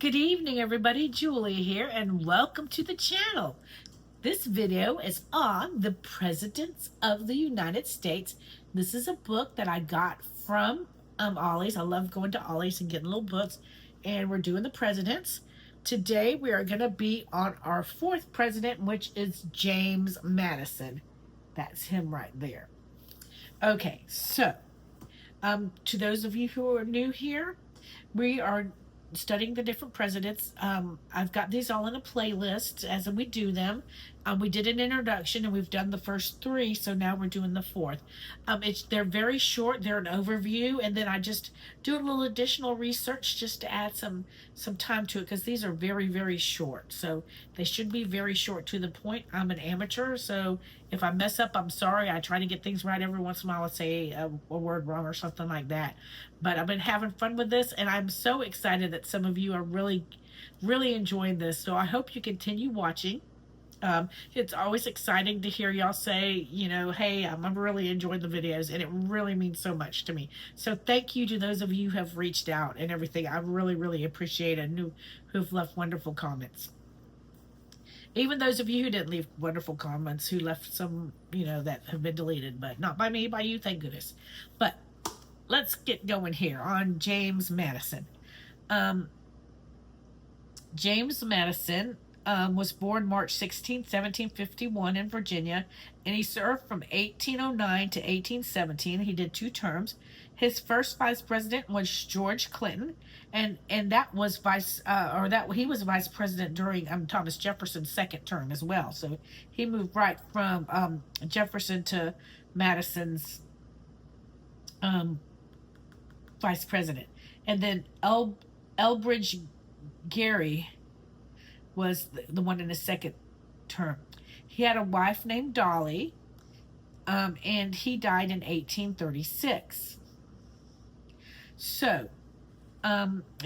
Good evening, everybody. Julie here, and welcome to the channel. This video is on the Presidents of the United States. This is a book that I got from Ollie's. I love going to Ollie's and getting little books, and we're doing the presidents. Today, we are going to be on our fourth president, which is James Madison. That's him right there. Okay, so to those of you who are new here, we are studying the different presidents. I've got these all in a playlist as we do them. We did an introduction and we've done the first three, so now we're doing the fourth. They're very short. They're an overview, and then I just do a little additional research just to add some time to it, because these are very, very short. So they should be very short to the point. I'm an amateur, so if I mess up, I'm sorry. I try to get things right every once in a while. I say a word wrong or something like that. But I've been having fun with this, and I'm so excited that some of you are really, really enjoying this. So I hope you continue watching. It's always exciting to hear y'all say, hey, I'm really enjoying the videos, and it really means so much to me. So thank you to those of you who have reached out and everything. I really, really appreciate it, and who've left wonderful comments. Even those of you who didn't leave wonderful comments, who left some, that have been deleted, but not by me, by you, thank goodness. But let's get going here on James Madison. James Madison was born March 16, 1751 in Virginia, and he served from 1809 to 1817. He did 2 terms. His first vice president was George Clinton, and that was he was vice president during Thomas Jefferson's second term as well. So he moved right from Jefferson to Madison's vice president. And then Elbridge Gerry was the one in his second term. He had a wife named Dolly, and he died in 1836. So,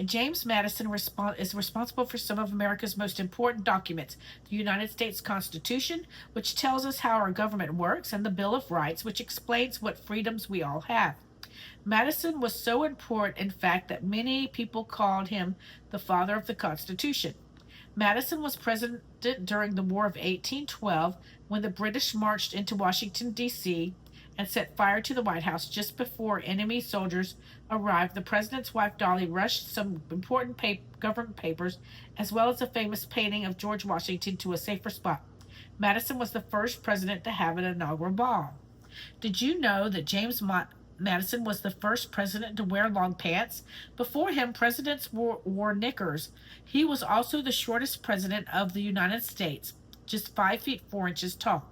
James Madison is responsible for some of America's most important documents: the United States Constitution, which tells us how our government works, and the Bill of Rights, which explains what freedoms we all have. Madison was so important, in fact, that many people called him the father of the Constitution. Madison was president during the War of 1812, when the British marched into Washington, D.C., and set fire to the White House just before enemy soldiers arrived. The president's wife, Dolly, rushed some important government papers, as well as a famous painting of George Washington, to a safer spot. Madison was the first president to have an inaugural ball. Did you know that James Madison was the first president to wear long pants? Before him, presidents wore knickers. He was also the shortest president of the United States, just 5 feet 4 inches tall.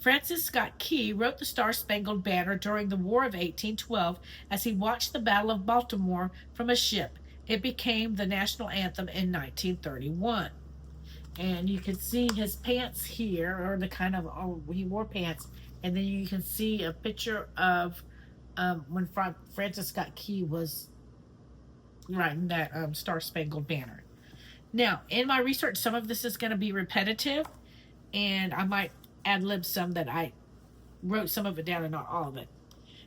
Francis Scott Key wrote the Star-Spangled Banner during the War of 1812 as he watched the Battle of Baltimore from a ship. It became the national anthem in 1931. And you can see his pants here, or he wore pants. And then you can see a picture of when Francis Scott Key was writing that Star-Spangled Banner. Now, in my research, some of this is going to be repetitive, and I might ad-lib some that I wrote some of it down and not all of it.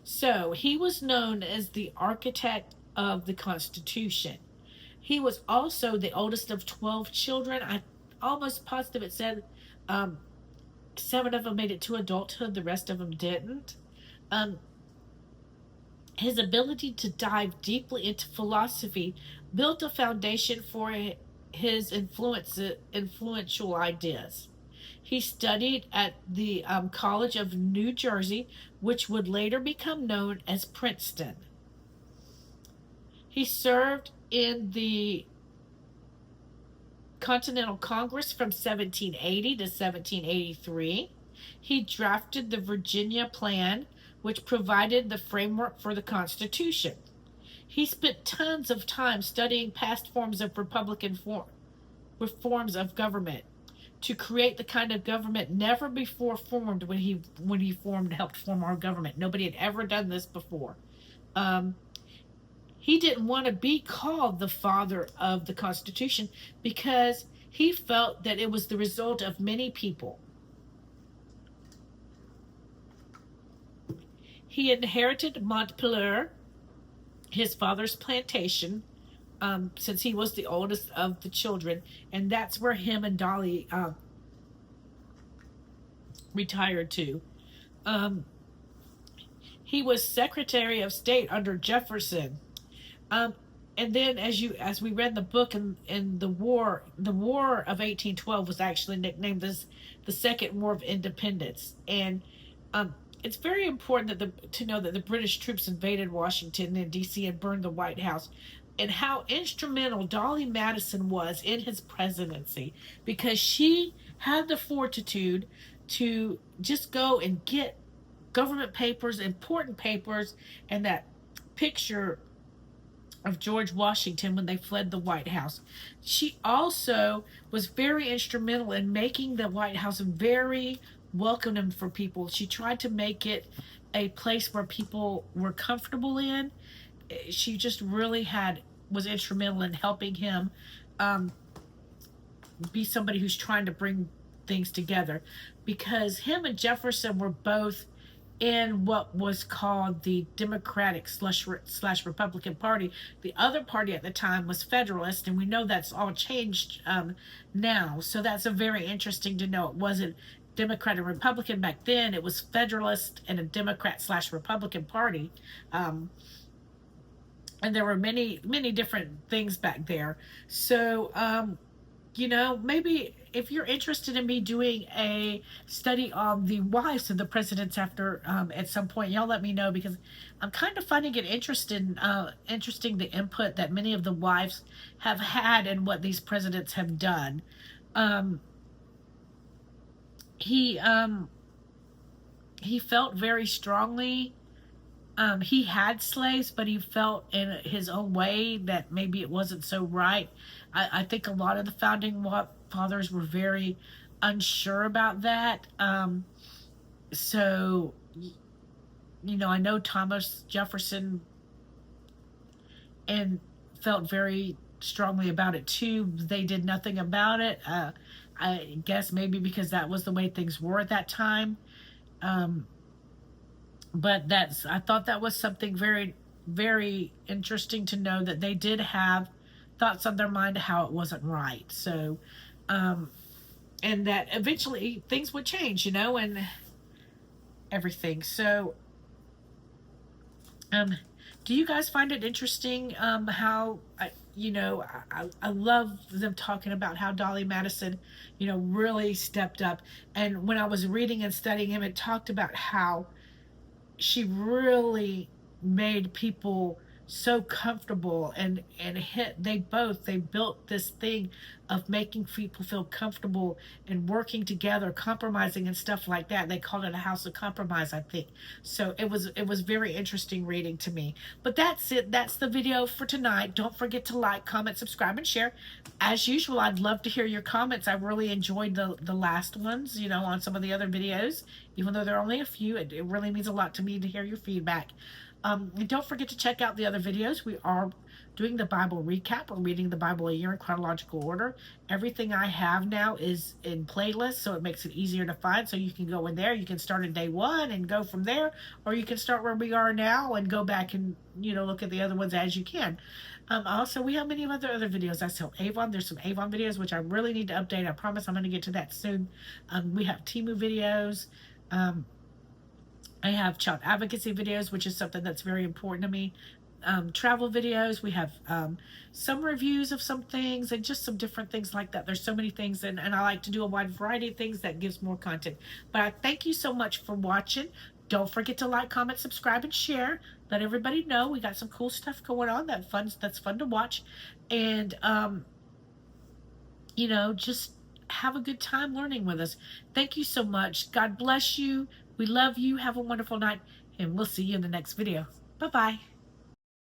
So, he was known as the architect of the Constitution. He was also the oldest of 12 children. I'm almost positive it said 7 of them made it to adulthood, the rest of them didn't. His ability to dive deeply into philosophy built a foundation for his influential ideas. He studied at the College of New Jersey, which would later become known as Princeton. He served in the Continental Congress from 1780 to 1783. He drafted the Virginia Plan, which provided the framework for the Constitution. He spent tons of time studying past forms of Republican reforms of government to create the kind of government never before formed when he helped form our government. Nobody had ever done this before. He didn't want to be called the father of the Constitution because he felt that it was the result of many people. He inherited Montpelier, his father's plantation, since he was the oldest of the children, and that's where him and Dolly retired to. Um, he was Secretary of State under Jefferson. Um, and then as we read the book in the war of 1812 was actually nicknamed as the Second War of Independence. And um, it's very important to know that the British troops invaded Washington and D.C. and burned the White House, and how instrumental Dolly Madison was in his presidency, because she had the fortitude to just go and get government papers, important papers, and that picture of George Washington when they fled the White House. She also was very instrumental in making the White House very welcoming for people. She tried to make it a place where people were comfortable in. She just really was instrumental in helping him um, be somebody who's trying to bring things together, because him and Jefferson were both in what was called the Democratic slash Republican Party. The other party at the time was Federalist, and we know that's all changed now. So that's a very interesting to know. It wasn't Democrat and Republican back then. It was Federalist and a Democrat slash Republican Party. And there were many different things back there. So maybe if you're interested in me doing a study on the wives of the presidents after at some point, y'all let me know, because I'm kind of finding it interesting the input that many of the wives have had and what these presidents have done. He felt very strongly. He had slaves, but he felt in his own way that maybe it wasn't so right. I think a lot of the founding fathers were very unsure about that. So, I know Thomas Jefferson and felt very strongly about it too. They did nothing about it. I guess maybe because that was the way things were at that time. But I thought that was something very, very interesting to know, that they did have thoughts on their mind how it wasn't right. So, and that eventually things would change, and everything. So, do you guys find it interesting how I love them talking about how Dolly Madison, really stepped up. And when I was reading and studying him, it talked about how she really made people so comfortable, and they built this thing of making people feel comfortable and working together, compromising and stuff like that. They called it a house of compromise, I think. So it was very interesting reading to me. But that's it. That's the video for tonight. Don't forget to like, comment, subscribe, and share. As usual, I'd love to hear your comments. I really enjoyed the last ones, on some of the other videos. Even though there are only a few, it really means a lot to me to hear your feedback. And don't forget to check out the other videos. We are doing the Bible recap. We're reading the Bible a year in chronological order. Everything I have now is in playlists, so it makes it easier to find. So you can go in there. You can start at day 1 and go from there, or you can start where we are now and go back and look at the other ones as you can. Also, we have many other videos. I sell Avon. There's some Avon videos which I really need to update. I promise I'm going to get to that soon. We have Temu videos. I have child advocacy videos, which is something that's very important to me. Travel videos. We have some reviews of some things and just some different things like that. There's so many things, and I like to do a wide variety of things that gives more content. But I thank you so much for watching. Don't forget to like, comment, subscribe, and share. Let everybody know we got some cool stuff going on that's fun to watch. And just have a good time learning with us. Thank you so much. God bless you. We love you. Have a wonderful night, and we'll see you in the next video. Bye-bye.